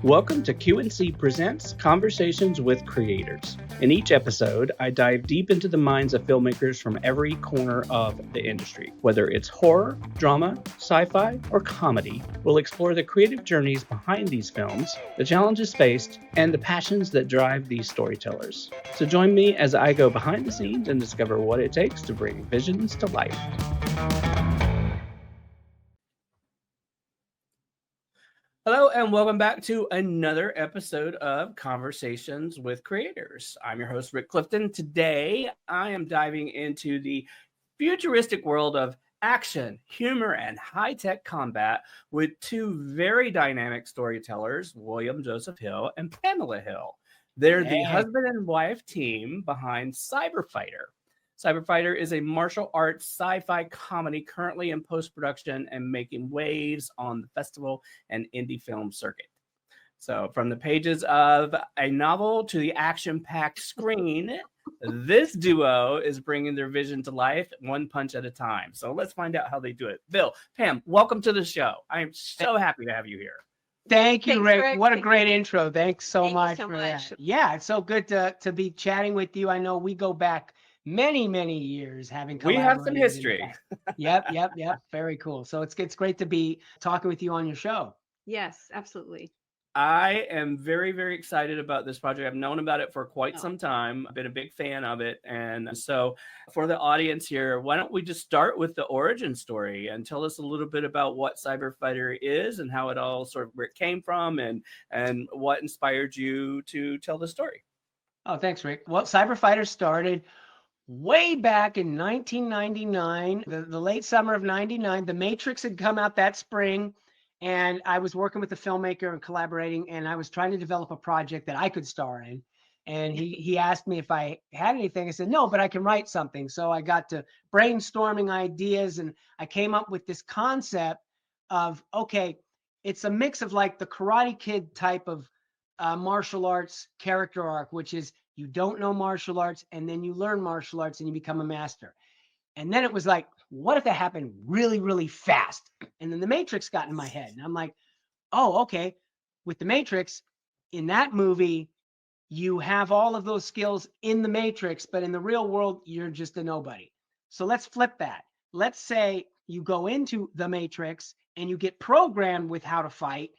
Welcome to Q&C Presents Conversations with Creators. In each episode, I dive deep into the minds of filmmakers from every corner of the industry. Whether it's horror, drama, sci-fi, or comedy, we'll explore the creative journeys behind these films, the challenges faced, and the passions that drive these storytellers. So join me as I go behind the scenes and discover what it takes to bring visions to life. Hello, and welcome back to another episode of Conversations with Creators. I'm your host, Rick Clifton. Today, I am diving into the futuristic world of action, humor, and high-tech combat with two very dynamic storytellers, William Joseph Hill and Pamela Hill. They're the husband and wife team behind Cyberfighter. Cyberfighter is a martial arts sci-fi comedy currently in post-production and making waves on the festival and indie film circuit. So from the pages of a novel to the action-packed screen, this duo is bringing their vision to life one punch at a time. So let's find out how they do it. Bill, Pam, welcome to the show. I am so happy to have you here. Thank you, Thanks, Rick. Rick. What a great intro. Thanks so Thank you much so for much. that. Yeah, it's so good to be chatting with you. I know we go back many years having We have some collaborated in the history. past. Yep. Very cool. So it's great to be talking with you on your show. Yes, absolutely. I am very excited about this project. I've known about it for quite some time. I've been a big fan of it. And so for the audience here, why don't we just start with the origin story and tell us a little bit about what Cyberfighter is and how it all sort of where it came from and what inspired you to tell the story. Oh, thanks, Rick. Well, Cyberfighter started way back in 1999, the late summer of 99. The Matrix had come out that spring. And I was working with the filmmaker and collaborating, and I was trying to develop a project that I could star in. And he asked me if I had anything. I said, no, but I can write something. So I got to brainstorming ideas, and I came up with this concept of, okay, it's a mix of like the Karate Kid type of martial arts character arc, which is you don't know martial arts, and then you learn martial arts and you become a master. And then it was like, what if that happened really fast? And then the Matrix got in my head. And I'm like, oh, okay. With the Matrix, in that movie, you have all of those skills in the Matrix, but in the real world, you're just a nobody. So let's flip that. Let's say you go into the Matrix and you get programmed with how to fight.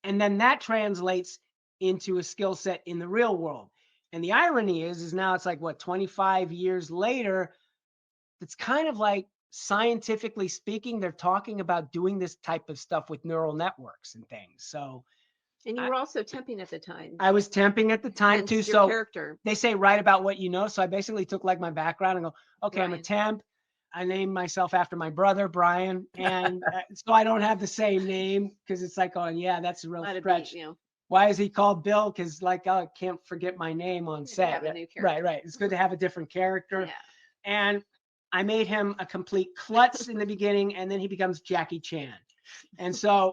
And then that translates into a skill set in the real world. And the irony is now it's like, what, 25 years later, it's kind of like scientifically speaking, they're talking about doing this type of stuff with neural networks and things. So, and you were also temping at the time. I was temping at the time Hence too. your So character. They say write about what you know. So I basically took like my background and go, okay, I'm a Brian. temp. I named myself after my brother, Brian. And so I don't have the same name because it's like, oh, yeah, that's a real stretch. Why is he called Bill? Because like, oh, I can't forget my name on set. Have a new character. Right. It's good to have a different character. Yeah. And I made him a complete klutz in the beginning, and then he becomes Jackie Chan. And so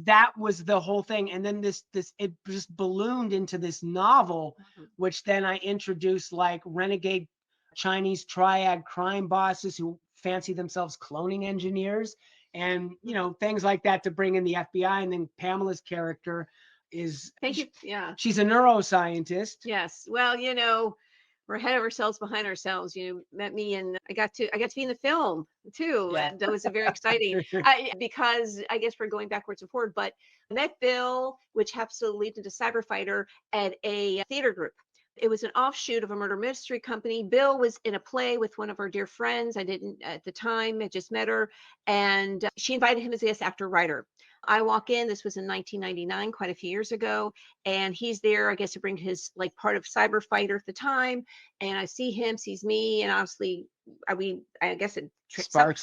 that was the whole thing. And then it just ballooned into this novel, which then I introduced like renegade Chinese triad crime bosses who fancy themselves cloning engineers and, things like that to bring in the FBI. And then Pamela's character is, Thank you. Yeah. She's a neuroscientist. Yes. Well, we're ahead of ourselves, behind ourselves. You met me, and I got to be in the film too. Yeah. That was very exciting because I guess we're going backwards and forward. But I met Bill, which happens to lead into Cyberfighter, at a theater group. It was an offshoot of a murder mystery company. Bill was in a play with one of our dear friends. I didn't at the time. I just met her, and she invited him as a guest actor writer. I walk in, this was in 1999, quite a few years ago, and he's there, I guess, to bring his part of Cyberfighter at the time. And I see him, sees me, and obviously, I guess it Sparks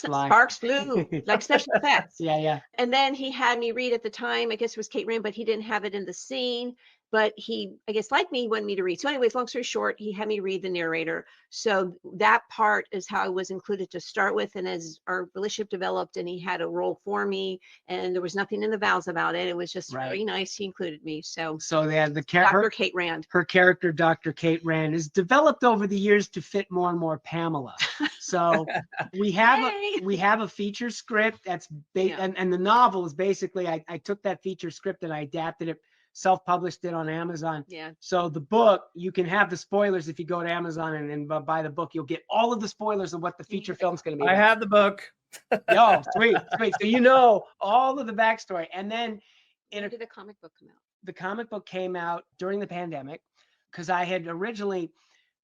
flew like special effects. Yeah. And then he had me read at the time, I guess it was Kate Rand, but he didn't have it in the scene. But he, I guess, like me, wanted me to read. So anyways, long story short, he had me read the narrator. So that part is how I was included to start with. And as our relationship developed and he had a role for me and there was nothing in the vows about it, it was just very nice. He included me. So they had Dr. Kate Rand. Her character, Dr. Kate Rand, is developed over the years to fit more and more Pamela. So we have a feature script that's and the novel is basically I took that feature script and I adapted it self-published it on Amazon. Yeah. So the book, you can have the spoilers if you go to Amazon and buy the book. You'll get all of the spoilers of what the feature film's going to be. I have the book. Yo, sweet. So you know all of the backstory. And then when did the comic book come out? The comic book came out during the pandemic because I had originally,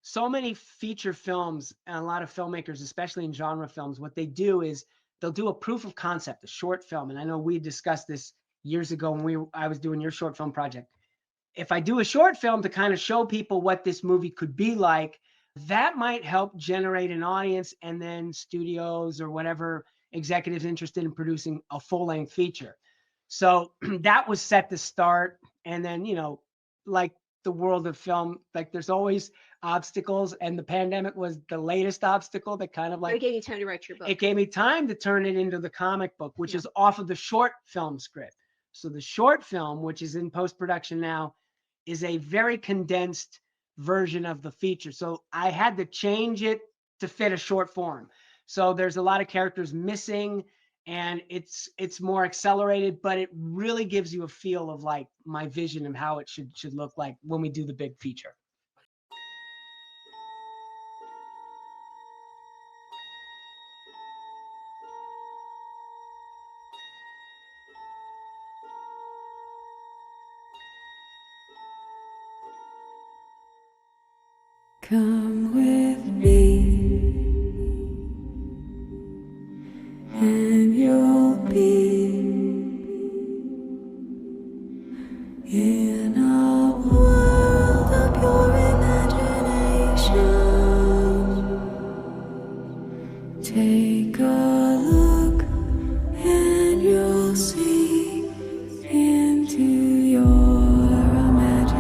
so many feature films and a lot of filmmakers, especially in genre films, what they do is they'll do a proof of concept, a short film. And I know we discussed this years ago when I was doing your short film project. If I do a short film to kind of show people what this movie could be like, that might help generate an audience, and then studios or whatever executives interested in producing a full-length feature. So that was set to start. And then, you know, like the world of film, like there's always obstacles, and the pandemic was the latest obstacle that kind of like, it gave you time to write your book. It gave me time to turn it into the comic book, which is off of the short film script. So the short film, which is in post-production now, is a very condensed version of the feature. So I had to change it to fit a short form. So there's a lot of characters missing, and it's more accelerated, but it really gives you a feel of like my vision of how it should look like when we do the big feature. Come with me, and you'll be in a world of pure imagination. Take a look, and you'll see into your imagination.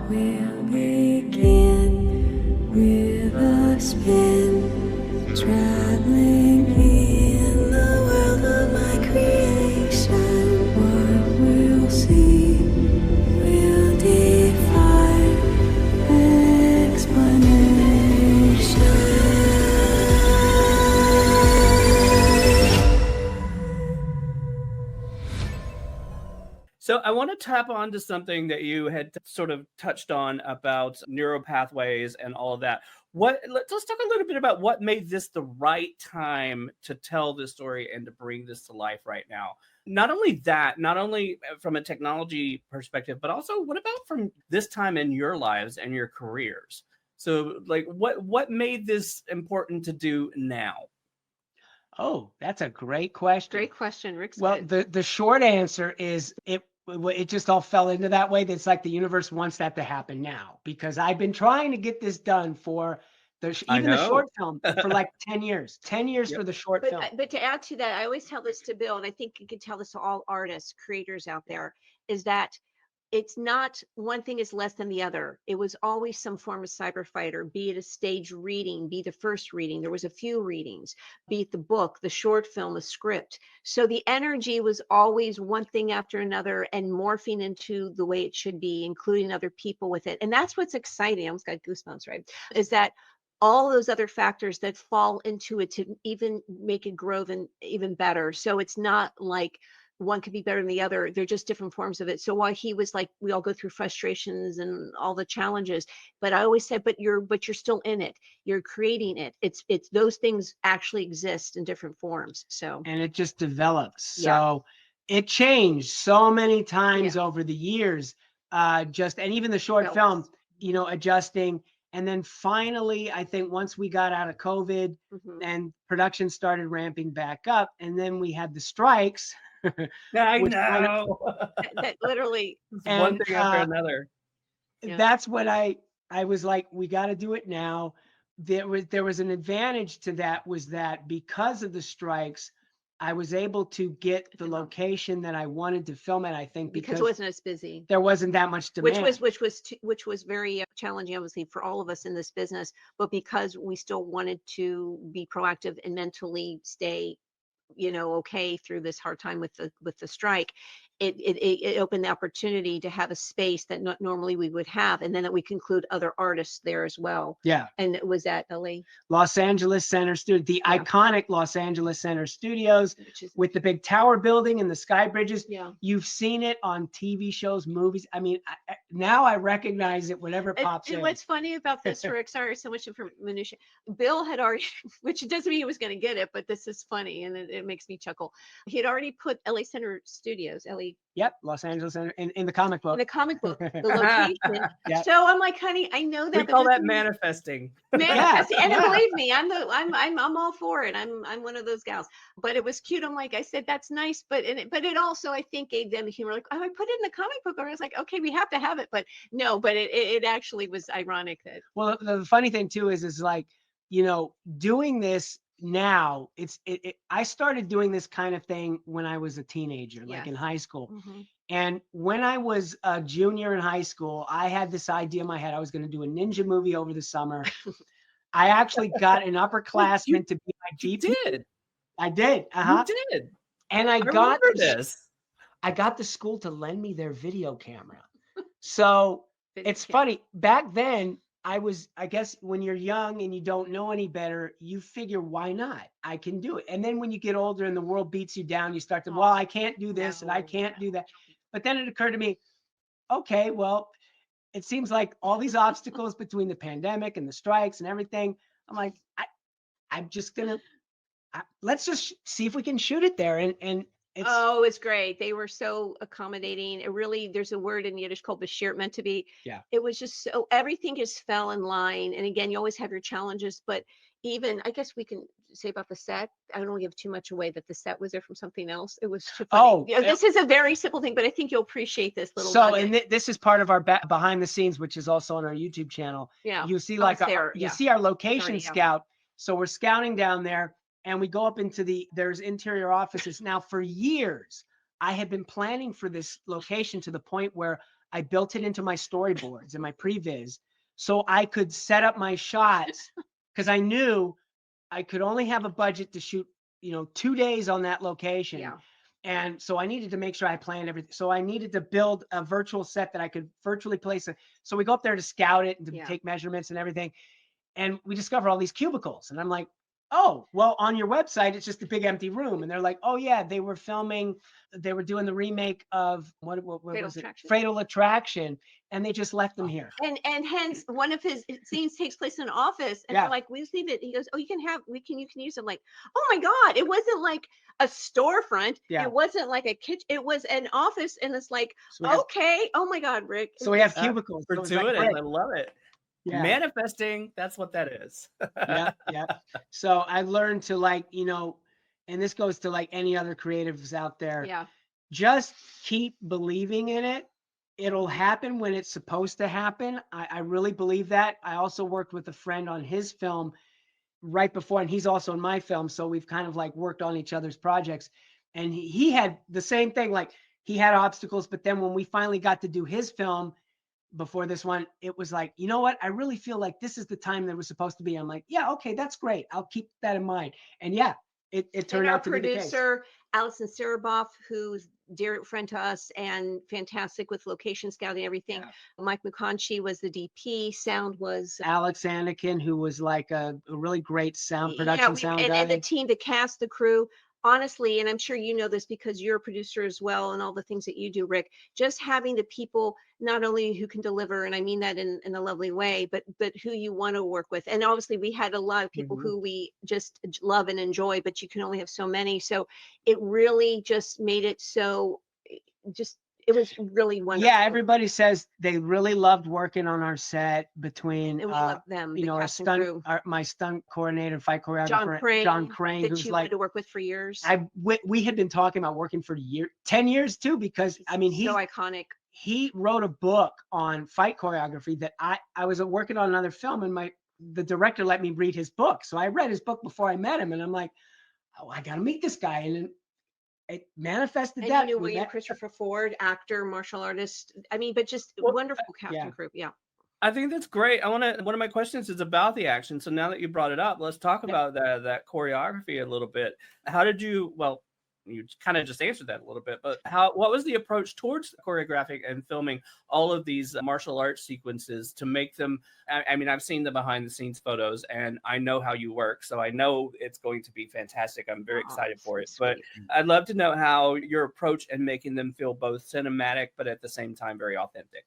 We'll begin with a spin, traveling in the world of my creation. What we'll see will defy So I want to tap onto something that you had sort of touched on about neural pathways and all of that. Let's talk a little bit about what made this the right time to tell this story and to bring this to life right now. Not only from a technology perspective, but also what about from this time in your lives and your careers? So like what made this important to do now? Oh, that's a great question. Great question, Rick's Well, good. the short answer is it just all fell into that way. That's like the universe wants that to happen now, because I've been trying to get this done for even the short film for like 10 years. 10 years Yep. for the short film. But to add to that, I always tell this to Bill, and I think you can tell this to all artists, creators out there, is that it's not one thing is less than the other. It was always some form of cyber fighter, be it a stage reading, be the first reading. There was a few readings, be it the book, the short film, the script. So the energy was always one thing after another and morphing into the way it should be, including other people with it. And that's what's exciting. I almost got goosebumps, right? Is that all those other factors that fall into it to even make it grow even better. So it's not like one could be better than the other. They're just different forms of it. So while he was like, we all go through frustrations and all the challenges, but I always said, but you're still in it. You're creating it. It's those things actually exist in different forms. So, and it just develops. Yeah. So it changed so many times over the years. And even the short film, adjusting. And then finally, I think once we got out of COVID and production started ramping back up, and then we had the strikes. I know. That literally one thing after another. That's what I was like, we got to do it now. There was an advantage to that, was that because of the strikes, I was able to get the location that I wanted to film at, I think, because it wasn't as busy. There wasn't that much demand. Which was very challenging, obviously, for all of us in this business, but because we still wanted to be proactive and mentally stay okay through this hard time with the strike, it opened the opportunity to have a space that not normally we would have, and then that we could include other artists there as well. Yeah. And it was at LA. Los Angeles Center Studio, the Yeah. iconic Los Angeles Center Studios Which is, with the big tower building and the sky bridges. yeah. You've seen it on TV shows, movies. I mean, now I recognize it whenever it pops in. What's funny about this, Rick, sorry, so much for minutia. Bill had already, which doesn't mean he was going to get it, but this is funny and it makes me chuckle. He had already put LA Center Studios, LA. Yep, Los Angeles Center in the comic book. In the comic book, the location. Yep. So I'm like, honey, I know that. We call that manifesting. Manifesting. And Yeah. believe me, I'm all for it. I'm one of those gals. But it was cute. I'm like, I said, that's nice, but it also, I think, gave them the humor. Like, oh, I put it in the comic book. Or I was like, okay, we have to have it, but no, but it actually was ironic that. Well, the funny thing too is like, doing this now, I started doing this kind of thing when I was a teenager, like Yes. in high school. Mm-hmm. And when I was a junior in high school, I had this idea in my head. I was going to do a ninja movie over the summer. I actually got an upperclassman to be my You DP. did. I did. You did. And I got remember this. I got the school to lend me their video camera. So it's Yeah. funny. Back then, I guess when you're young and you don't know any better, you figure, why not? I can do it. And then when you get older and the world beats you down, you start to, well, I can't do this and I can't do that. But then it occurred to me, okay, well, it seems like all these obstacles between the pandemic and the strikes and everything. I'm like, I'm just gonna let's just see if we can shoot it there. And it's It's great. They were so accommodating. It really, there's a word in Yiddish called bashir, meant to be. Yeah. It was just so, everything just fell in line. And again, you always have your challenges, but even, I guess we can say about the set. I don't want to give too much away that the set was there from something else. It was too funny. This is a very simple thing, but I think you'll appreciate this little. So, and this is part of our behind the scenes, which is also on our YouTube channel. Yeah. You see like see our location scout. So we're scouting down there. And we go up into there's interior offices. Now, for years, I had been planning for this location to the point where I built it into my storyboards and my previs so I could set up my shots because I knew I could only have a budget to shoot, 2 days on that location. Yeah. And so I needed to make sure I planned everything. So I needed to build a virtual set that I could virtually place it. So we go up there to scout it and to take measurements and everything. And we discover all these cubicles. And I'm like, oh, well, on your website, it's just a big empty room. And they're like, oh, yeah, they were doing the remake of what was it? Fatal Attraction. And they just left them here. And hence one of his scenes takes place in an office. And they're like, we just leave it. He goes, oh, you can use it. Like, oh my God, it wasn't like a storefront. Yeah. It wasn't like a kitchen. It was an office. And it's like, okay. Oh my God, Rick. So we have cubicles. Fortuitous. I love it. Yeah. Manifesting, that's what that is. Yeah. So I learned to and this goes to like any other creatives out there. Yeah. Just keep believing in it. It'll happen when it's supposed to happen. I really believe that. I also worked with a friend on his film right before, and he's also in my film. So we've kind of like worked on each other's projects. And he had the same thing, like he had obstacles, but then when we finally got to do his film, before this one, it was like, you know what? I really feel like this is the time that was supposed to be. I'm like, yeah, okay, that's great. I'll keep that in mind. And yeah, it turned out to be the case. Producer, Alison Saraboff, who's dear friend to us and fantastic with location scouting and everything. Yeah. Mike McConchie was the DP. Sound was Alex Anakin, who was like a really great sound production sound guy. And the team, the cast, the crew. Honestly, and I'm sure you know this because you're a producer as well and all the things that you do, Rick, just having the people not only who can deliver, and I mean that in a lovely way, but who you want to work with. And obviously we had a lot of people who we just love and enjoy, but you can only have so many. So it really just made it so it was really wonderful. Yeah, everybody says they really loved working on our set between and we love them, my stunt coordinator, fight choreographer, John Crane, who's like to work with for years. We had been talking about working for 10 years too, because he's so iconic. He wrote a book on fight choreography that I was working on another film, and the director let me read his book. So I read his book before I met him, and I'm like, oh, I got to meet this guy. And it manifested that. You knew William Christopher Ford, actor, martial artist. I mean, but just wonderful cast and crew. Yeah. I think that's great. One of my questions is about the action. So now that you brought it up, let's talk about that choreography a little bit. How did you, You kind of just answered that a little bit, but what was the approach towards choreographing and filming all of these martial arts sequences to make them? I mean, I've seen the behind the scenes photos and I know how you work, so I know it's going to be fantastic. I'm very excited for it, but I'd love to know how your approach and making them feel both cinematic, but at the same time, very authentic.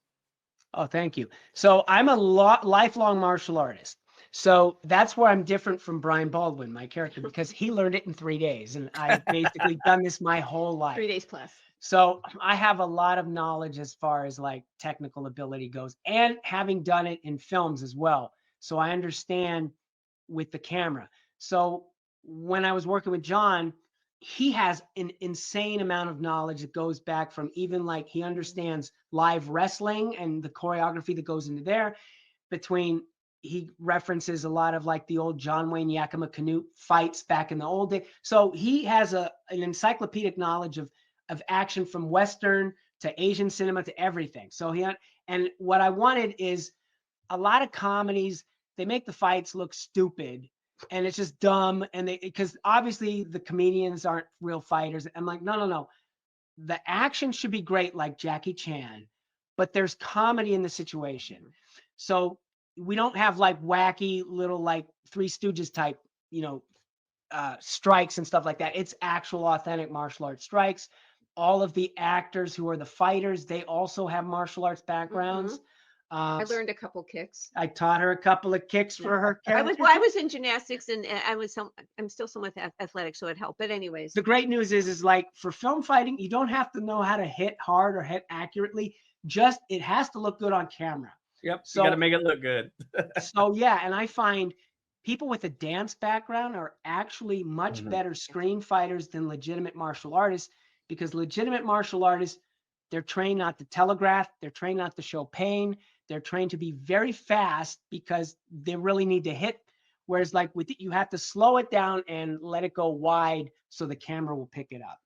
Oh, thank you. So I'm a lifelong martial artist. So that's where I'm different from Brian Baldwin, my character, because he learned it in 3 days. And I've basically done this my whole life. 3 days plus. So I have a lot of knowledge as far as like technical ability goes, and having done it in films as well. So I understand with the camera. So when I was working with John, he has an insane amount of knowledge that goes back from even like he understands live wrestling and the choreography that goes into there. He references a lot of like the old John Wayne Yakima Canute fights back in the old day. So he has an encyclopedic knowledge of action from Western to Asian cinema to everything. So and what I wanted is a lot of comedies, they make the fights look stupid and it's just dumb. And because obviously the comedians aren't real fighters. I'm like, no. The action should be great, like Jackie Chan, but there's comedy in the situation. So we don't have like wacky little like Three Stooges type, strikes and stuff like that. It's actual authentic martial arts strikes. All of the actors who are the fighters, they also have martial arts backgrounds. I learned a couple kicks. I taught her a couple of kicks for her character. I was in gymnastics and I'm still somewhat athletic, so it helped. But anyways, the great news is like for film fighting, you don't have to know how to hit hard or hit accurately. Just it has to look good on camera. Yep. So you got to make it look good. So yeah, and I find people with a dance background are actually much better screen fighters than legitimate martial artists, because legitimate martial artists, they're trained not to telegraph, they're trained not to show pain, they're trained to be very fast because they really need to hit. Whereas like with it, you have to slow it down and let it go wide so the camera will pick it up.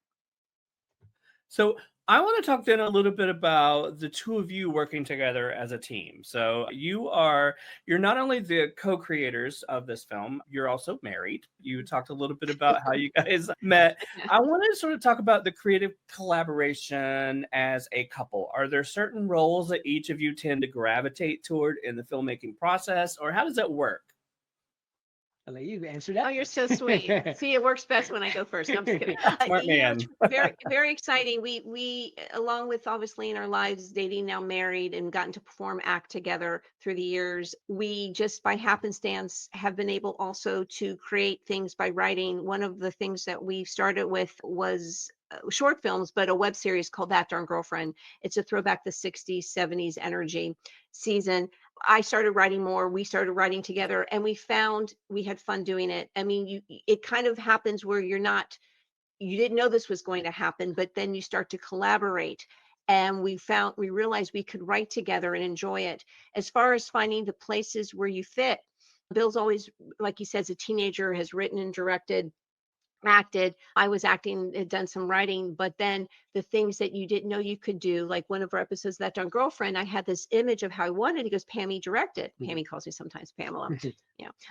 So I want to talk then a little bit about the two of you working together as a team. So you're not only the co-creators of this film, you're also married. You talked a little bit about how you guys met. I want to sort of talk about the creative collaboration as a couple. Are there certain roles that each of you tend to gravitate toward in the filmmaking process, or how does that work? I'll let you answer that. Oh, you're so sweet. See, it works best when I go first. No, I'm just kidding. Smart man. Very, very exciting. We, along with obviously in our lives, dating, now married, and gotten to perform, act together through the years, we just by happenstance have been able also to create things by writing. One of the things that we started with was short films, but a web series called That Darn Girlfriend. It's a throwback to 60s, 70s energy season. I started writing more. We started writing together, and we found we had fun doing it. I mean, it kind of happens where you didn't know this was going to happen, but then you start to collaborate. And we realized we could write together and enjoy it. As far as finding the places where you fit, Bill's always, like he says, a teenager, has written and directed, acted. I was acting, had done some writing, but then the things that you didn't know you could do, like one of our episodes, That Darn Girlfriend, I had this image of how I wanted. He goes, Pammy, directed. Pammy calls me sometimes Pamela.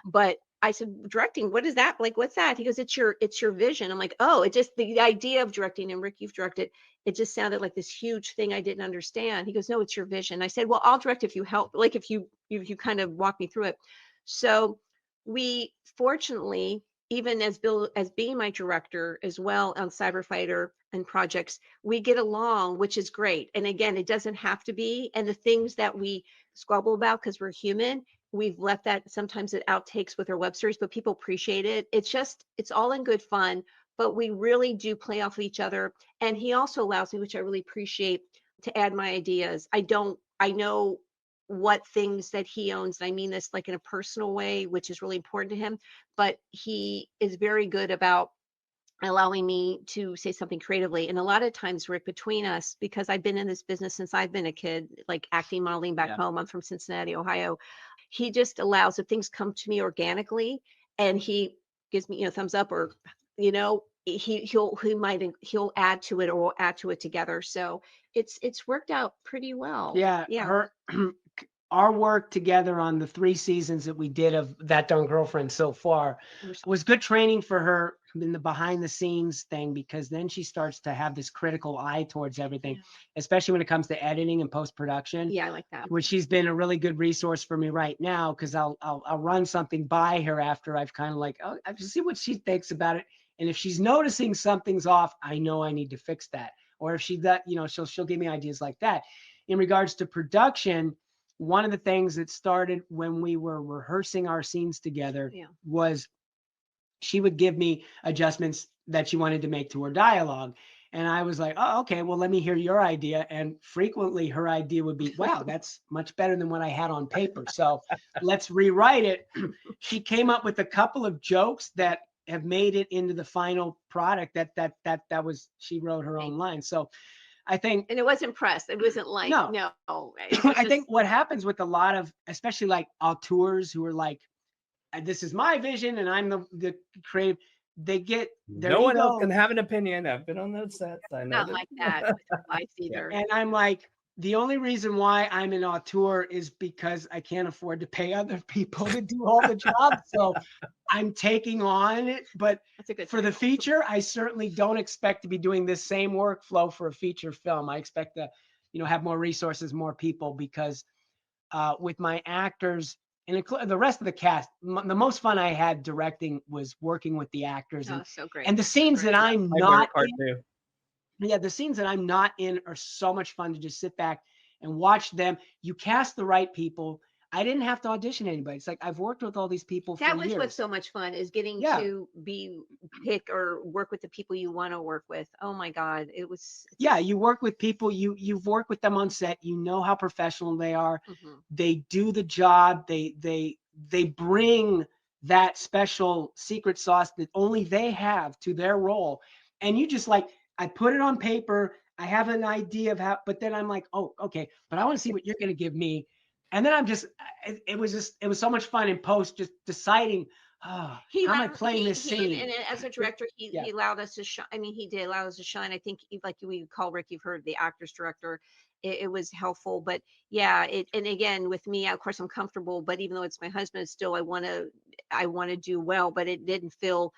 But I said, directing, what is that? Like, what's that? He goes, it's your vision. I'm like, oh, it just, the idea of directing, and Rick, you've directed, it just sounded like this huge thing I didn't understand. He goes, no, it's your vision. I said, well, I'll direct if you help, like if you kind of walk me through it. So we fortunately, even as Bill, as being my director as well on Cyberfighter and projects, we get along, which is great. And again, it doesn't have to be. And the things that we squabble about, because we're human, we've left that sometimes it outtakes with our web series, but people appreciate it. It's all in good fun, but we really do play off of each other. And he also allows me, which I really appreciate, to add my ideas. I know what things that he owns. And I mean this like in a personal way, which is really important to him, but he is very good about allowing me to say something creatively. And a lot of times, Rick, between us, because I've been in this business since I've been a kid, like acting, modeling back home, I'm from Cincinnati, Ohio. He just allows, if things come to me organically and he gives me, thumbs up, or, he'll add to it, or we'll add to it together. So it's worked out pretty well. Yeah. our work together on the 3 seasons that we did of That Darn Girlfriend so far was good training for her in the behind the scenes thing, because then she starts to have this critical eye towards everything, especially when it comes to editing and post-production. Yeah, I like that. Which she's been a really good resource for me right now, because I'll run something by her after I've kind of like, oh, I just see what she thinks about it. And if she's noticing something's off, I know I need to fix that. Or if she that, you know, she'll give me ideas like that. In regards to production, one of the things that started when we were rehearsing our scenes together was she would give me adjustments that she wanted to make to her dialogue. And I was like, oh, okay, well, let me hear your idea. And frequently her idea would be, wow, that's much better than what I had on paper. So let's rewrite it. She came up with a couple of jokes that have made it into the final product that was, she wrote her own line. So I think, and it wasn't press. It wasn't like, no. I think what happens with a lot of, especially like auteurs who are like, this is my vision and I'm the creative, they get their no one ego. else can have an opinion. I've been on those sets. I know. Not like that with life either. And I'm like, the only reason why I'm an auteur is because I can't afford to pay other people to do all the jobs. So I'm taking on it. But for the feature, I certainly don't expect to be doing this same workflow for a feature film. I expect to, you know, have more resources, more people, because with my actors and the rest of the cast, the most fun I had directing was working with the actors. Oh, so great. And the scenes that I'm My not favorite part in, too. yeah, the scenes that I'm not in are so much fun to just sit back and watch them. You cast the right people. I didn't have to audition anybody. It's like I've worked with all these people for years. That was what's so much fun, is getting to pick or work with the people you want to work with. Oh my God, you work with people. You've worked with them on set. You know how professional they are. They do the job. They bring that special secret sauce that only they have to their role, and you just like, I put it on paper. I have an idea of how, but then I'm like, oh, okay, but I want to see what you're going to give me. And then I'm just, it was so much fun in post, just deciding, how am I playing this scene? And as a director, he allowed us to shine. I mean, he did allow us to shine. I think, like we call Rick, you've heard the actor's director. It was helpful, but and again, with me, of course, I'm comfortable, but even though it's my husband, still, I want to do well, but it didn't feel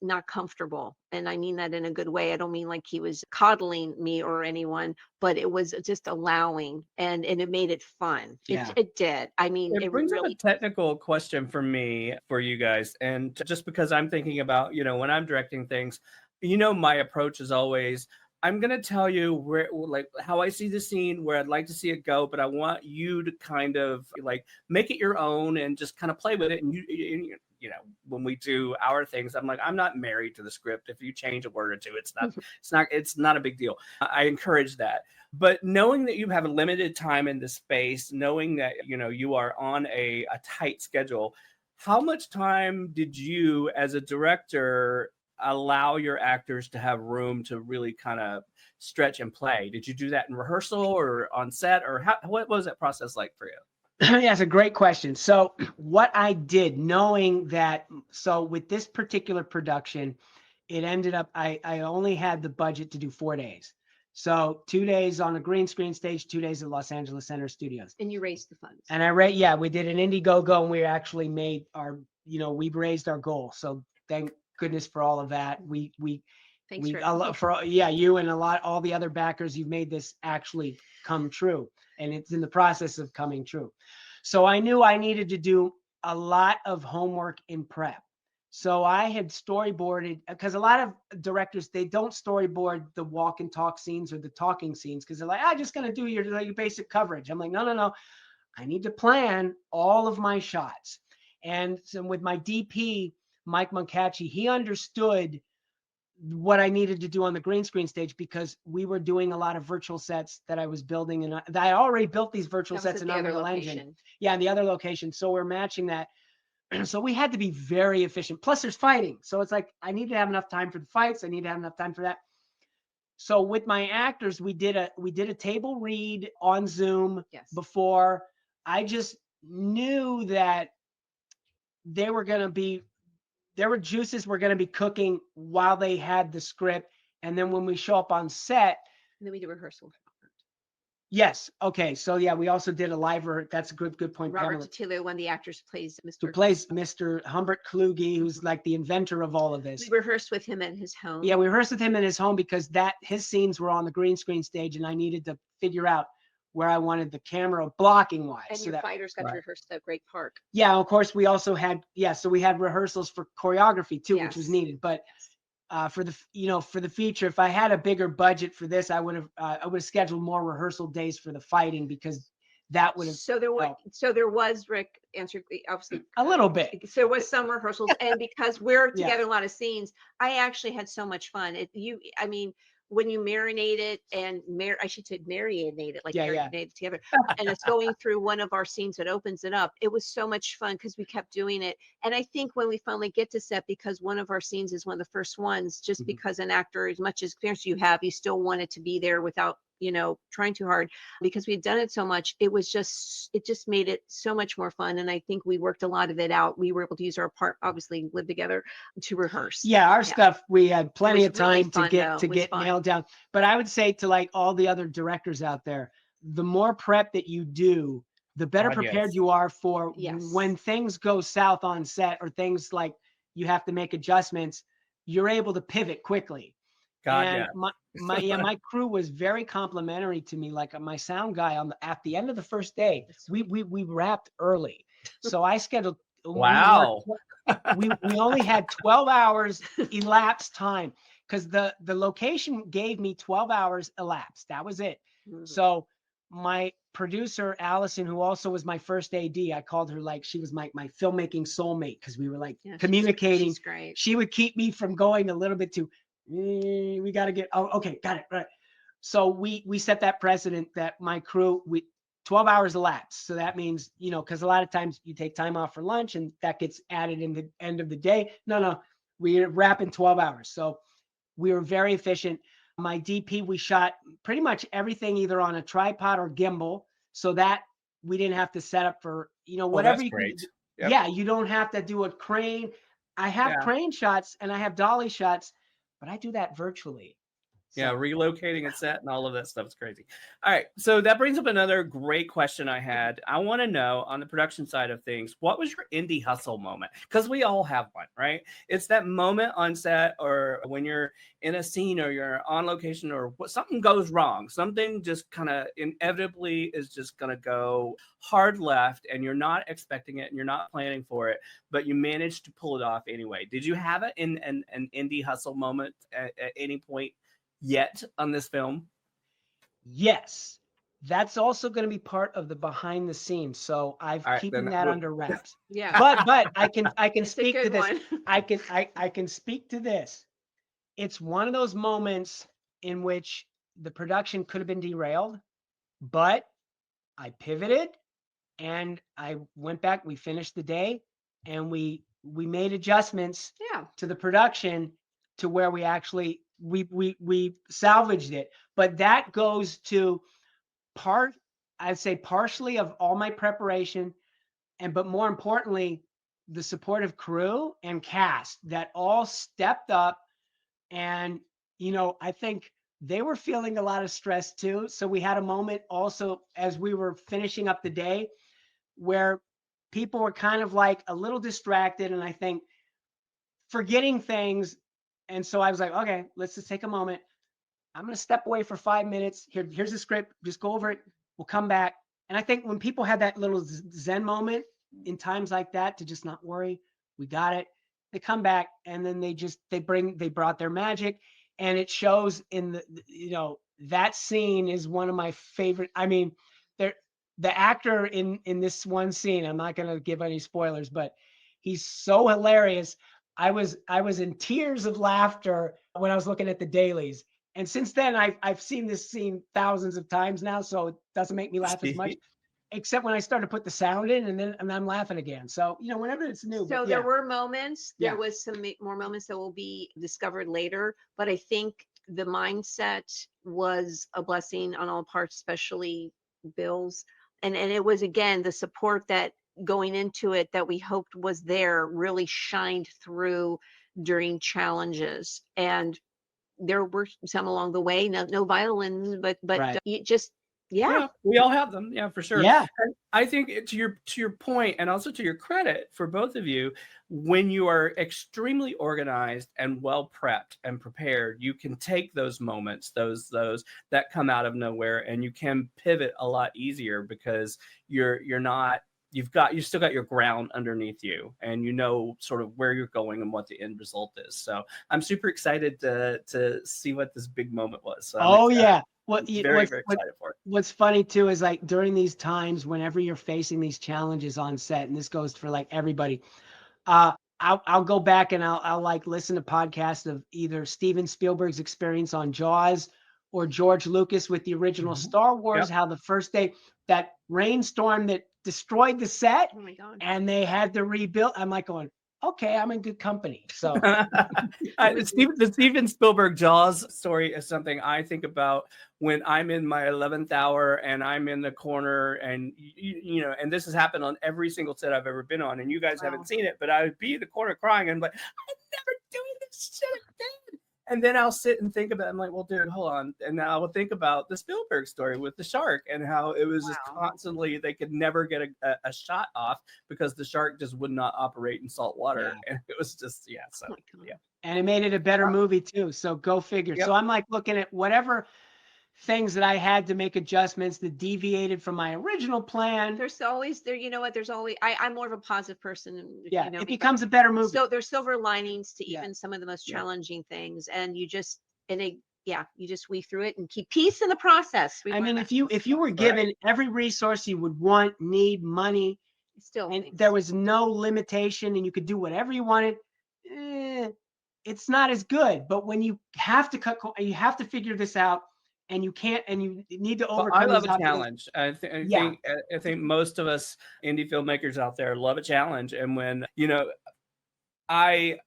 not comfortable. And I mean that in a good way. I don't mean like he was coddling me or anyone, but it was just allowing, and it made it fun. It did. I mean, it brings up a technical question for me, for you guys. And just because I'm thinking about, you know, when I'm directing things, you know, my approach is always, I'm going to tell you where, like, how I see the scene, where I'd like to see it go, but I want you to kind of like make it your own and just kind of play with it. And you know, when we do our things, I'm like, I'm not married to the script. If you change a word or two, it's not a big deal. I encourage that. But knowing that you have a limited time in the space, knowing that, you know, you are on a tight schedule, how much time did you as a director allow your actors to have room to really kind of stretch and play? Did you do that in rehearsal or on set, or what was that process like for you? Yeah, it's a great question. So what I did, knowing that, so with this particular production, it ended up, I only had the budget to do 4 days. So 2 days on a green screen stage, 2 days at Los Angeles Center Studios. And you raised the funds. And we did an Indiegogo, and we actually made our, you know, we raised our goal. So thank goodness for all of that. Thanks for you and all the other backers. You've made this actually come true, and it's in the process of coming true. So I knew I needed to do a lot of homework in prep. So I had storyboarded, because a lot of directors, they don't storyboard the walk and talk scenes or the talking scenes, because they're like, I'm just going to do your basic coverage. I'm like, no. I need to plan all of my shots. And so with my DP, Mike Moncaci, he understood what I needed to do on the green screen stage, because we were doing a lot of virtual sets that I was building, and I already built these virtual sets in Unreal Engine. Yeah, in the other location. So we're matching that. So we had to be very efficient. Plus there's fighting. So it's like, I need to have enough time for the fights. I need to have enough time for that. So with my actors, we did a table read on Zoom before. I just knew that their juices were going to be cooking while they had the script. And then when we show up on set, and then we do rehearsal. Yes. Okay. So yeah, we also did a live. That's a good point, Robert Pamela. DiTilio, one of the actors, plays Who Mr. plays Mr. Humbert Kluge, who's like the inventor of all of this. We rehearsed with him at his home. Yeah, we rehearsed with him in his home because his scenes were on the green screen stage, and I needed to figure out where I wanted the camera blocking wise. And so your that, fighters got to Right. rehearse at Great Park. yeah, of course, we also had, so we had rehearsals for choreography too, which was Yes. needed. But for the feature, if I had a bigger budget for this, I would have scheduled more rehearsal days for the fighting, because that would have So there was Rick answered obviously a little bit. so there was some rehearsals, and because we're Yeah. together in a lot of scenes, I actually had so much fun. I mean, when you marinate it and I should say marinate it, like marinate it together, and it's going through one of our scenes that opens it up. It was so much fun because we kept doing it. And I think when we finally get to set, because one of our scenes is one of the first ones, just because an actor, as much experience you have, you still want it to be there without trying too hard, because we'd done it so much. It just made it so much more fun. And I think we worked a lot of it out. We were able to use our part, obviously live together, to rehearse. Yeah, our stuff, we had plenty of really time fun, to though. get nailed down. But I would say to like all the other directors out there, the more prep that you do, the better prepared yes. you are for Yes. when things go south on set, or things like you have to make adjustments, you're able to pivot quickly. God, And yeah. my crew was very complimentary to me. Like my sound guy at the end of the first day, we wrapped early. So I scheduled. Wow. We only had 12 hours elapsed time, because the location gave me 12 hours elapsed. That was it. So my producer, Allison, who also was my first AD, I called her like she was my filmmaking soulmate, because we were like communicating. She's great. She would keep me from going a little bit too, we got to get, okay, got it, right. So we set that precedent that my crew, 12 hours elapsed. So that means, because a lot of times you take time off for lunch and that gets added in the end of the day. No, we wrap in 12 hours. So we were very efficient. My DP, we shot pretty much everything either on a tripod or gimbal, so that we didn't have to set up for, whatever that's you great. can. Yeah, you don't have to do a crane. I have crane shots and I have dolly shots, but I do that virtually. Yeah, relocating a set and all of that stuff is crazy. All right, so that brings up another great question I had. I want to know, on the production side of things, what was your indie hustle moment? Because we all have one, right? It's that moment on set, or when you're in a scene, or you're on location, or something goes wrong. Something just kind of inevitably is just going to go hard left, and you're not expecting it, and you're not planning for it, but you managed to pull it off anyway. Did you have an indie hustle moment at any point yet on this film? Yes, that's also going to be part of the behind the scenes. So I've keeping that under wraps. Yeah. But I can speak to this. One. I can speak to this. It's one of those moments in which the production could have been derailed, but I pivoted and I went back. We finished the day and we made adjustments to the production to where we actually we salvaged it. But that goes to I'd say partially of all my preparation, but more importantly, the supportive crew and cast that all stepped up. And I think they were feeling a lot of stress too. So we had a moment also as we were finishing up the day where people were kind of like a little distracted, and I think forgetting things. And so I was like, okay, let's just take a moment. I'm going to step away for 5 minutes. Here's the script. Just go over it. We'll come back. And I think when people had that little Zen moment in times like that, to just not worry, we got it. They come back and then they brought their magic, and it shows in that scene is one of my favorite. I mean, the actor in this one scene, I'm not going to give any spoilers, but he's so hilarious. I was in tears of laughter when I was looking at the dailies. And since then, I've seen this scene thousands of times now, so it doesn't make me laugh as much, except when I start to put the sound in, and I'm laughing again. So, whenever it's new. So there were moments, there was some more moments that will be discovered later, but I think the mindset was a blessing on all parts, especially Bill's. And it was, again, the support that going into it that we hoped was there really shined through during challenges. And there were some along the way, no violins, but Right. Yeah. we all have them. Yeah, for sure. Yeah. And I think to your point, and also to your credit for both of you, when you are extremely organized and well prepped and prepared, you can take those moments, those that come out of nowhere, and you can pivot a lot easier because you're not. You've still got your ground underneath you, and you know sort of where you're going and what the end result is. So I'm super excited to see what this big moment was. So I'm excited. Yeah. Very excited for it. What's funny too is like during these times, whenever you're facing these challenges on set, and this goes for like everybody, I'll go back and I'll like listen to podcasts of either Steven Spielberg's experience on Jaws or George Lucas with the original Star Wars, how the first day, that rainstorm that destroyed the set, Oh my God. and they had to rebuild. I'm like going, okay, I'm in good company. So The Steven Spielberg Jaws story is something I think about when I'm in my 11th hour and I'm in the corner, and you know, and this has happened on every single set I've ever been on, and you guys haven't seen it, but I would be in the corner crying and like, I'm never doing this shit again. And then I'll sit and think about it. I'm like, well, dude, hold on. And now I will think about the Spielberg story with the shark and how it was just constantly, they could never get a shot off because the shark just would not operate in salt water. And it was just, so, And it made it a better movie too. So go figure. So I'm like looking at whatever things that I had to make adjustments that deviated from my original plan. There's always there. You know what? There's always. I'm more of a positive person. Yeah, you know, it becomes a better movie. So there's silver linings to even some of the most challenging things, and you just you just weave through it and keep peace in the process. I mean, if you were given every resource you would want, need, money, and there was no limitation, and you could do whatever you wanted, it's not as good. But when you have to you have to figure this out. And you can't, and you need to overcome. I love a challenge. I think most of us indie filmmakers out there love a challenge. And when, you know, I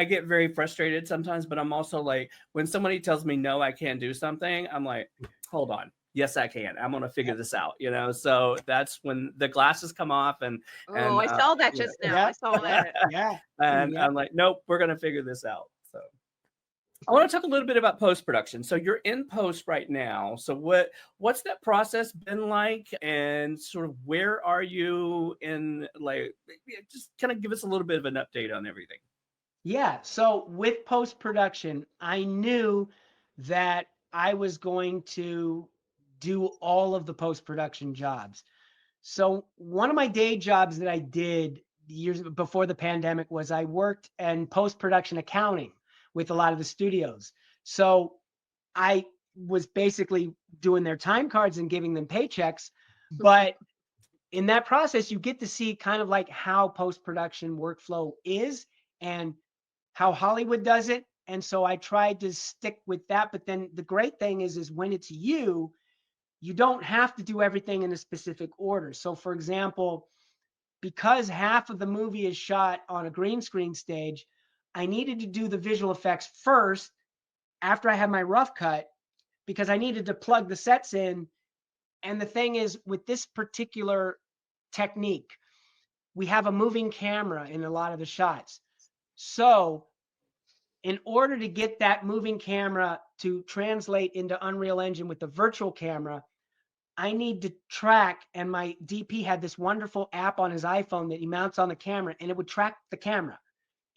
get very frustrated sometimes, but I'm also like, when somebody tells me, no, I can't do something, I'm like, hold on. Yes, I can. I'm going to figure this out, you know? So that's when the glasses come off and I saw that just now. I saw that. And I'm like, nope, we're going to figure this out. So I want to talk a little bit about post-production. So you're in post right now. So what's that process been like, and sort of where are you in, like, just kind of give us a little bit of an update on everything. Yeah. So with post-production, I knew that I was going to do all of the post-production jobs. So one of my day jobs that I did years before the pandemic was I worked in post-production accounting with a lot of the studios. So I was basically doing their time cards and giving them paychecks. But in that process, you get to see kind of like how post-production workflow is and how Hollywood does it. And so I tried to stick with that. But then the great thing is when it's you don't have to do everything in a specific order. So for example, because half of the movie is shot on a green screen stage, I needed to do the visual effects first after I had my rough cut, because I needed to plug the sets in. And the thing is, with this particular technique, we have a moving camera in a lot of the shots. So in order to get that moving camera to translate into Unreal Engine with the virtual camera, I need to track, and my DP had this wonderful app on his iPhone that he mounts on the camera, and it would track the camera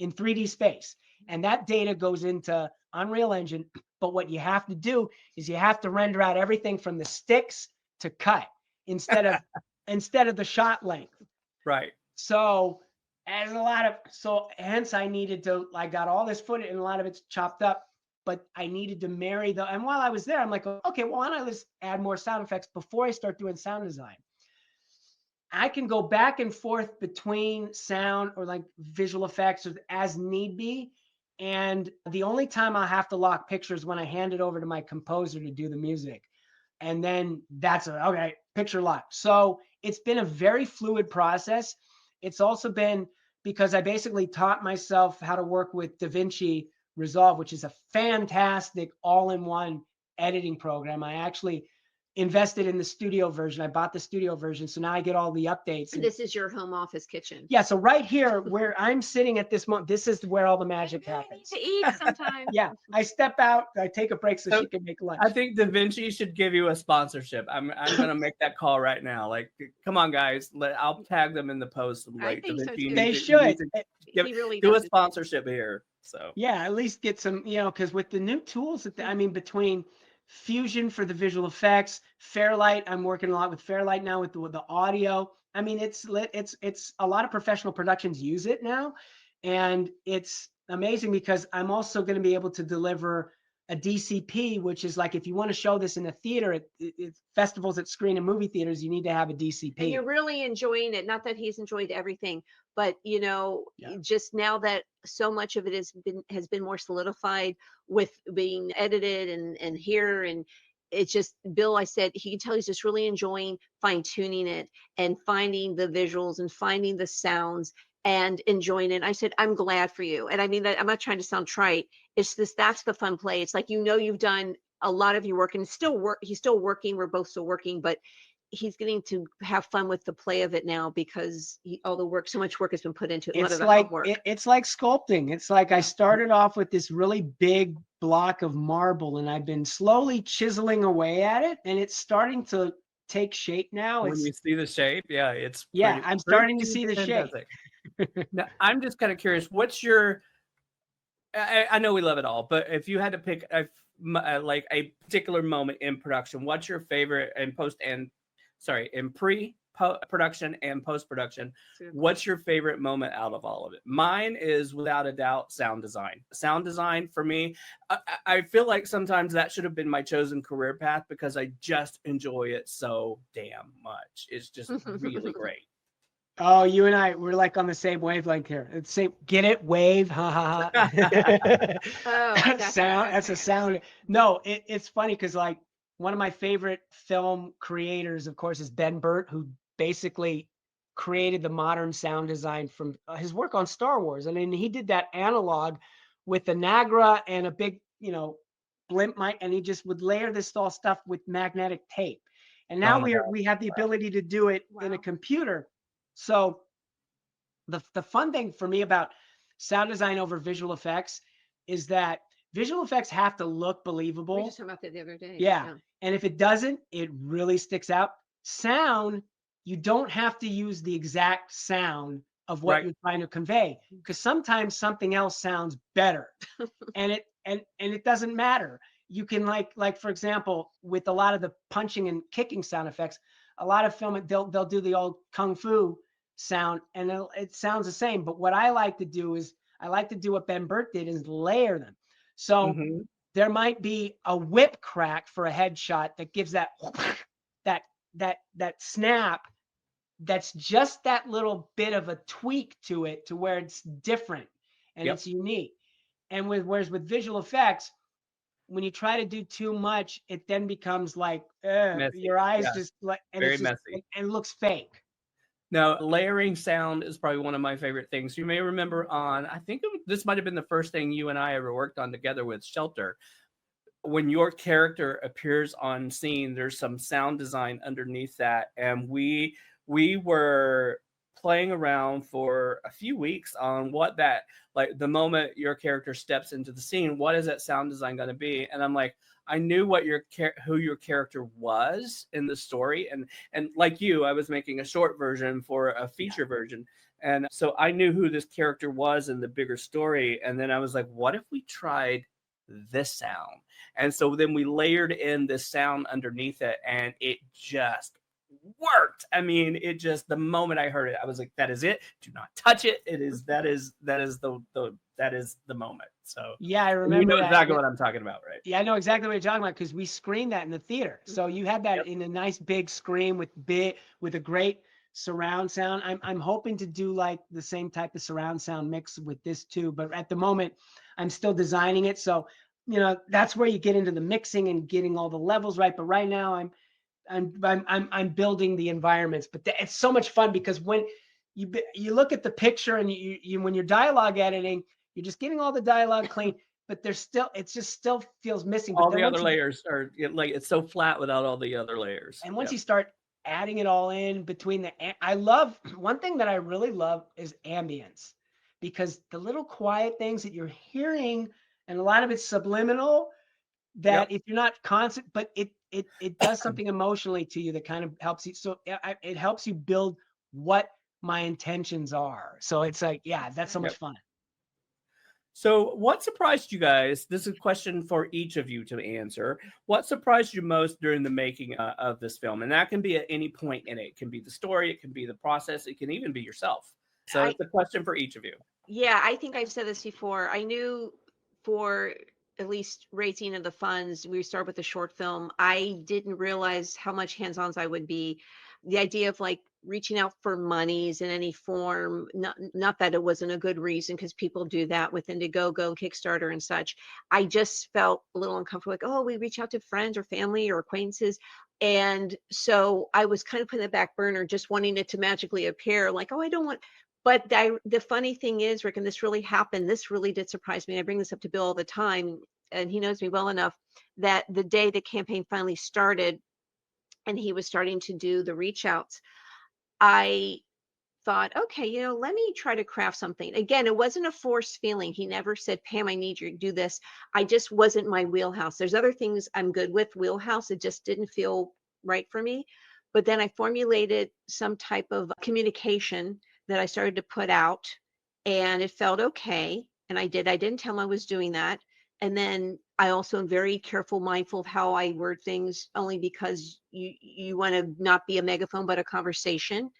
in 3D space. And that data goes into Unreal Engine. But what you have to do is you have to render out everything from the sticks to cut instead of the shot length. Right. So hence I needed to, I got all this footage and a lot of it's chopped up, but I needed to marry and while I was there, I'm like, okay, well, why don't I just add more sound effects before I start doing sound design? I can go back and forth between sound or like visual effects as need be. And the only time I'll have to lock pictures when I hand it over to my composer to do the music. And then that's okay, picture lock. So it's been a very fluid process. It's also been because I basically taught myself how to work with DaVinci Resolve, which is a fantastic all-in-one editing program. I actually invested in the studio version. I bought the studio version, so now I get all the updates. And this is your home office kitchen. Yeah, so right here where I'm sitting at this moment, this is where all the magic I happens. need to eat sometime. Yeah, I step out, I take a break so So, she can make lunch. I think Da Vinci should give you a sponsorship. I'm gonna make that call right now. Like, come on, guys, I'll tag them in the post. I Like, think Da so Vinci, too. They you should. need to give, He really do a does. sponsorship here. So Yeah, at least get some, because with the new tools that I mean, between Fusion for the visual effects, Fairlight, I'm working a lot with Fairlight now with the audio. I mean, it's a lot of professional productions use it now, and it's amazing because I'm also going to be able to deliver a DCP, which is like if you want to show this in a theater, festivals at screen and movie theaters, you need to have a DCP. And you're really enjoying it. Not that he's enjoyed everything, but Yeah. just now that so much of it has been more solidified with being edited and here, and it's just Bill. I said he can tell he's just really enjoying fine tuning it and finding the visuals and finding the sounds and enjoying it. I said, I'm glad for you. And I mean that I'm not trying to sound trite. It's this, that's the fun play. It's like, you've done a lot of your work and he's still working. We're both still working, but he's getting to have fun with the play of it now because so much work has been put into it. It's like it's like sculpting. It's like I started off with this really big block of marble, and I've been slowly chiseling away at it, and it's starting to take shape now. when you see the shape, yeah, it's I'm starting to see the shape. Now, I'm just kind of curious. What's your? I know we love it all, but if you had to pick like a particular moment in production, what's your favorite in pre-production and post-production? What's your favorite moment out of all of it? Mine is without a doubt sound design. Sound design for me, I feel like sometimes that should have been my chosen career path because I just enjoy it so damn much. It's just really great. Oh, you and we're like on the same wavelength here. It's same, get it? Wave, ha ha ha. Oh, sound. That's a sound. No, it's funny because like one of my favorite film creators, of course, is Ben Burt, who basically created the modern sound design from his work on Star Wars. I mean, he did that analog with the Nagra and a big, blimp mic, and he just would layer this all stuff with magnetic tape. And now we have the ability to do it in a computer. So the fun thing for me about sound design over visual effects is that visual effects have to look believable. We just talked about that the other day. Yeah. And if it doesn't, it really sticks out. Sound, you don't have to use the exact sound of what you're trying to convey, because sometimes something else sounds better. and it doesn't matter. You can like for example, with a lot of the punching and kicking sound effects, a lot of film, they'll do the old kung fu sound and it sounds the same. But what I like to do is what Ben Burt did is layer them. So there might be a whip crack for a headshot that gives that snap. That's just that little bit of a tweak to it to where it's different and it's unique. And whereas with visual effects, when you try to do too much, it then becomes like your eyes just like, and very it's just, messy and it looks fake. Now, layering sound is probably one of my favorite things. You may remember I think this might have been the first thing you and I ever worked on together with Shelter. When your character appears on scene, there's some sound design underneath that. And we were playing around for a few weeks on what that, like the moment your character steps into the scene, what is that sound design going to be? And I'm like, I knew who your character was in the story. And like you, I was making a short version for a feature version. And so I knew who this character was in the bigger story. And then I was like, what if we tried this sound? And so then we layered in this sound underneath it, and it just worked. I mean, it just, the moment I heard it, I was like, that is it. Do not touch it. That is the moment. So yeah, I remember. You know exactly what I'm talking about, right? Yeah, I know exactly what you're talking about because we screened that in the theater. So you had that in a nice big screen with a great surround sound. I'm hoping to do like the same type of surround sound mix with this too, but at the moment I'm still designing it. So, that's where you get into the mixing and getting all the levels right. But right now I'm building the environments, but it's so much fun because when you look at the picture and you when you're dialogue editing, you're just getting all the dialogue clean. but there's still, it's just still feels missing. But All then the once other you, layers are like it's so flat without all the other layers. and once Yep. you start adding it all in between I love, one thing that I really love is ambience, because the little quiet things that you're hearing, and a lot of it's subliminal, that Yep. if you're not constant, but it does something emotionally to you that kind of helps you. So it helps you build what my intentions are. So it's like, yeah, that's so much Yep. fun. So, what surprised you guys? This is a question for each of you to answer. What surprised you most during the making of this film? And that can be at any point in it. It can be the story, it can be the process, it can even be yourself. So, it's a question for each of you. Yeah, I think I've said this before. I knew for at least raising of the funds, we start with a short film. I didn't realize how much hands-on I would be. The idea of like reaching out for monies in any form, not that it wasn't a good reason, because people do that with Indiegogo and Kickstarter and such. I just felt a little uncomfortable, like, oh, we reach out to friends or family or acquaintances. And so I was kind of putting the back burner, just wanting it to magically appear, like, oh, I don't want. But the funny thing is, Rick, and this really happened, this really did surprise me. I bring this up to Bill all the time, and he knows me well enough that the day the campaign finally started and he was starting to do the reach outs, I thought, okay, let me try to craft something. Again, it wasn't a forced feeling. He never said, Pam, I need you to do this. I just wasn't my wheelhouse. There's other things I'm good with, wheelhouse. It just didn't feel right for me. But then I formulated some type of communication that I started to put out, and it felt okay. And I didn't tell him I was doing that. And then I also am very careful, mindful of how I word things, only because you want to not be a megaphone, but a conversation.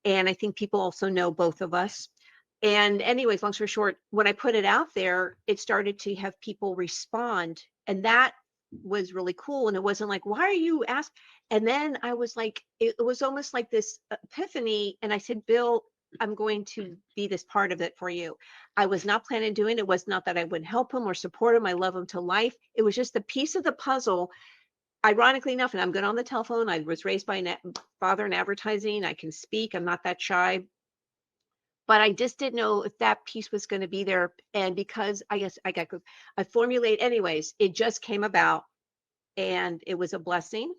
And I think people also know both of us. And anyways, long story short, when I put it out there, it started to have people respond. And that was really cool. And it wasn't like, why are you asked? And then I was like, it was almost like this epiphany. And I said, Bill, I'm going to be this part of it for you. I was not planning on doing it. It was not that I wouldn't help him or support him. I love him to life. It was just a piece of the puzzle. Ironically enough, and I'm good on the telephone. I was raised by a father in advertising. I can speak. I'm not that shy. But I just didn't know if that piece was going to be there. And because I guess I formulate anyways, it just came about, and it was a blessing.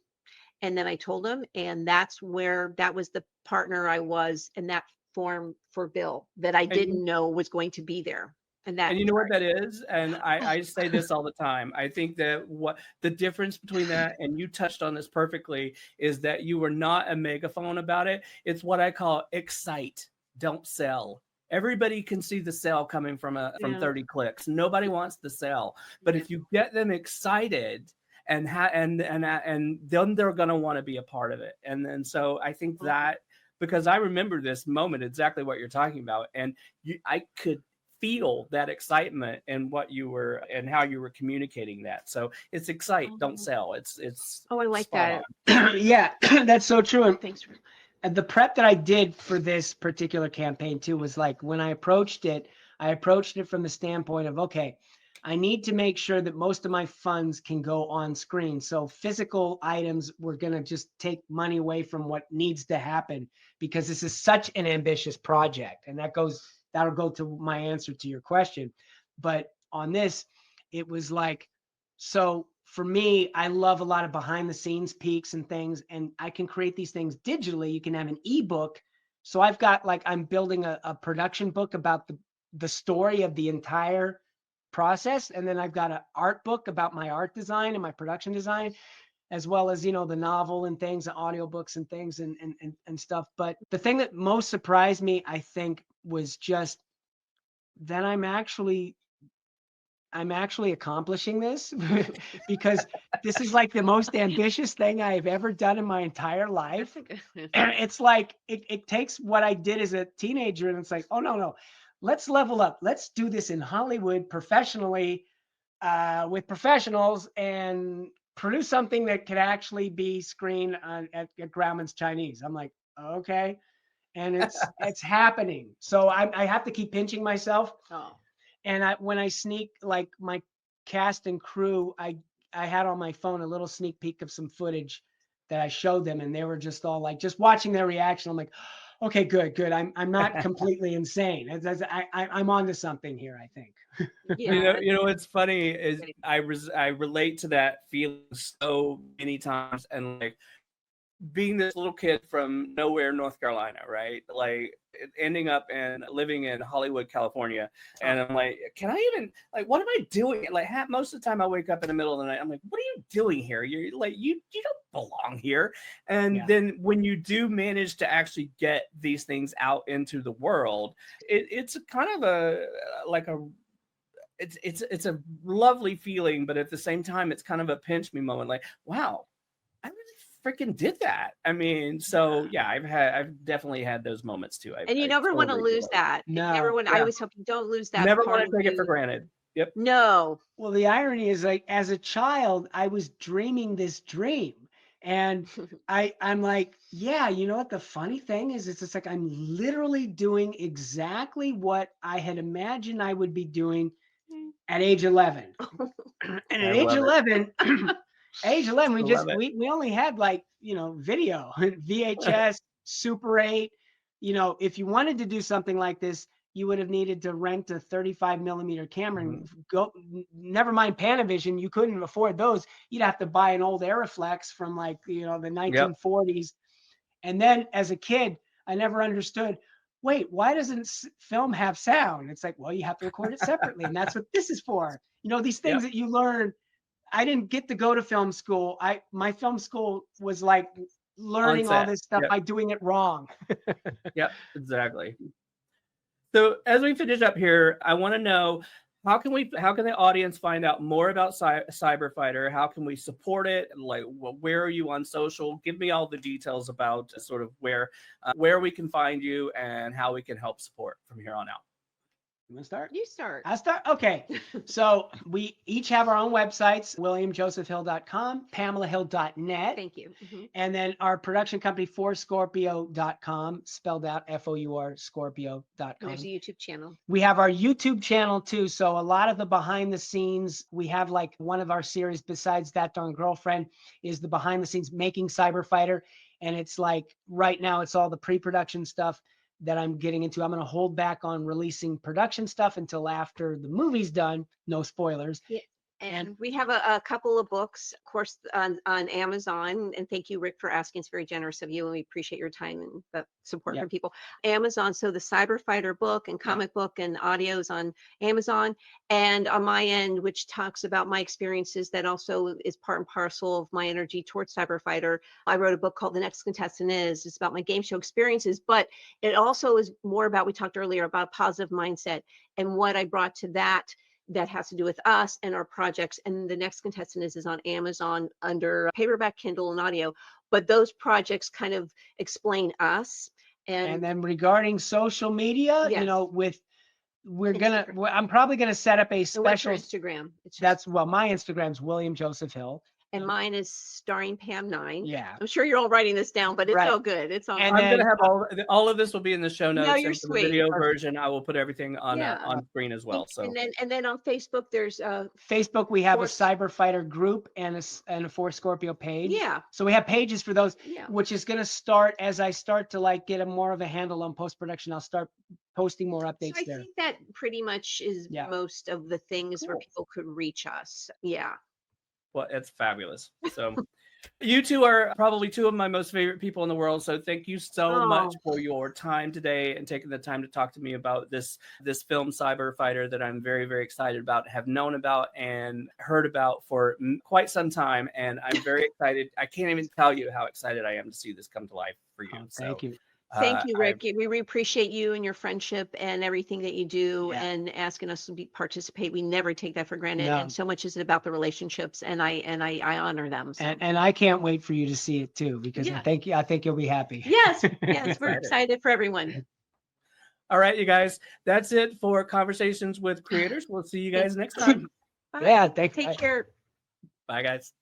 And then I told him, and that was the partner I was in that form for Bill that I didn't know was going to be there. And you know what that is? And I say this all the time. I think that what the difference between that, and you touched on this perfectly, is that you were not a megaphone about it. It's what I call excite, don't sell. Everybody can see the sell coming from 30 clicks. Nobody wants the sell. But if you get them excited, and then they're going to want to be a part of it. And then so I think that, because I remember this moment, exactly what you're talking about, and I could feel that excitement and what you were and how you were communicating that. So it's excite, don't sell. It's I like that. Yeah, that's so true. And Thanks. And the prep that I did for this particular campaign too was like, when I approached it from the standpoint of, okay, I need to make sure that most of my funds can go on screen. So physical items, we're going to just take money away from what needs to happen, because this is such an ambitious project. And that'll go to my answer to your question. But on this, it was like, so for me, I love a lot of behind the scenes peeks and things, and I can create these things digitally. You can have an ebook. So I've got, like, I'm building a production book about the story of the entire process. And then I've got an art book about my art design and my production design, as well as, the novel and things, and audiobooks and things and stuff. But the thing that most surprised me, I think, was just that I'm actually accomplishing this because this is like the most ambitious thing I've ever done in my entire life. And it's like, it takes what I did as a teenager, and it's like, oh, no, let's level up. Let's do this in Hollywood professionally, with professionals, and produce something that could actually be screened at Grauman's Chinese. I'm like, okay. And it's happening. So I have to keep pinching myself. Oh. And when I sneak, like, my cast and crew, I had on my phone a little sneak peek of some footage that I showed them, and they were just all like, just watching their reaction. I'm like, Okay, good. I'm not completely insane. I'm onto something here, I think. Yeah. You know what's funny is I relate to that feeling so many times, and like being this little kid from nowhere, North Carolina, right? Like ending up and living in Hollywood, California. And I'm like, can I even, like, what am I doing? Like most of the time I wake up in the middle of the night, I'm like, what are you doing here? You're like, you don't belong here. And Yeah. then when you do manage to actually get these things out into the world, it's kind of it's a lovely feeling, but at the same time, it's kind of a pinch me moment. Like, wow, I really freaking did that. I mean, so yeah, I've definitely had those moments too. And you I never want to totally lose relate. that. You No. never want. I always hope you don't lose that Never part want to of take it for you. granted. Yep. No. Well, the irony is, like, as a child, I was dreaming this dream. And I'm like, yeah, you know what? The funny thing is, it's just like I'm literally doing exactly what I had imagined I would be doing at age 11. And I at age love it. 11, age 11, I love it. we only had, like, video, VHS, Super 8. If you wanted to do something like this, you would have needed to rent a 35 millimeter camera and go, never mind Panavision. You couldn't afford those. You'd have to buy an old Aeroflex from, like, the 1940s. And then as a kid, I never understood, wait, why doesn't film have sound? It's like, well, you have to record it separately. And that's what this is for. These things that you learn. I didn't get to go to film school. My film school was like learning all this stuff by doing it wrong. Yep, exactly. So as we finish up here, I want to know, how can the audience find out more about Cyberfighter? How can we support it? Like, where are you on social? Give me all the details about sort of where we can find you and how we can help support from here on out. You want to start? You start. I'll start. Okay. So we each have our own websites, williamjosephhill.com, pamelahill.net. Thank you. And then our production company, forscorpio.com, spelled out FOUR, Scorpio.com. There's a YouTube channel. We have our YouTube channel too. So a lot of the behind the scenes, we have, like, one of our series besides That Darn Girlfriend is the behind the scenes making Cyberfighter. And it's like, right now it's all the pre-production stuff that I'm getting into. I'm going to hold back on releasing production stuff until after the movie's done. No spoilers. Yeah. And we have a couple of books, of course, on Amazon. And thank you, Rick, for asking. It's very generous of you, and we appreciate your time and the support from people. Amazon. So the Cyberfighter book and comic book and audios on Amazon, and on my end, which talks about my experiences, that also is part and parcel of my energy towards Cyberfighter. I wrote a book called The Next Contestant Is. It's about my game show experiences, but it also is more about, we talked earlier about positive mindset and what I brought to that has to do with us and our projects. And The Next Contestant Is on Amazon under paperback, Kindle, and audio. But those projects kind of explain us. And then regarding social media, Yes. I'm probably gonna set up a And what's your special. Instagram? My Instagram's William Joseph Hill. And mine is Starring Pam 9. Yeah. I'm sure you're all writing this down, but it's Right. all good. It's all And I'm then- going to have all of this will be in the show notes. No, you're and for sweet. the video Perfect. version, I will put everything on Yeah. on screen as well. So and then on Facebook, there's Facebook, we have a Force- Cyberfighter group and a For Scorpio page. Yeah. So we have pages for those, Yeah. which is going to start as I start to, like, get more of a handle on post-production. I'll start posting more updates So I there. think that pretty much is Yeah. most of the things where Cool. people could reach us. Yeah. well, it's fabulous. So you two are probably two of my most favorite people in the world. So thank you so much for your time today and taking the time to talk to me about this film Cyberfighter that I'm very, very excited about, have known about and heard about for quite some time. And I'm very excited. I can't even tell you how excited I am to see this come to life for you. Thank you. Thank you, Rick. We really appreciate you and your friendship and everything that you do, Yeah. and asking us to participate. We never take that for granted. No. And so much is about the relationships, and I honor them. So. And I can't wait for you to see it too, because Yeah. I think you'll be happy. Yes, we're excited for everyone. All right, you guys, that's it for Conversations with Creators. We'll see you guys next time. Bye. Yeah, thanks. Take care. Bye, guys.